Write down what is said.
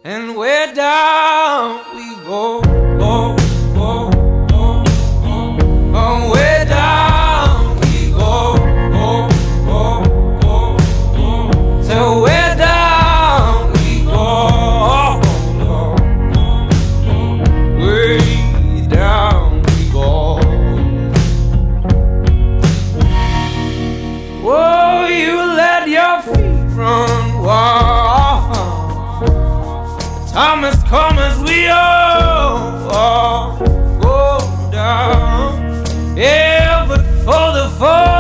and way down we go, go, go, go, go. Oh, way down we go, go, go, go, go. So way down we go, go, go, go. Way down we go. Oh, you let your feet run wild. Time has come as we all go down. Yeah, but for the fall.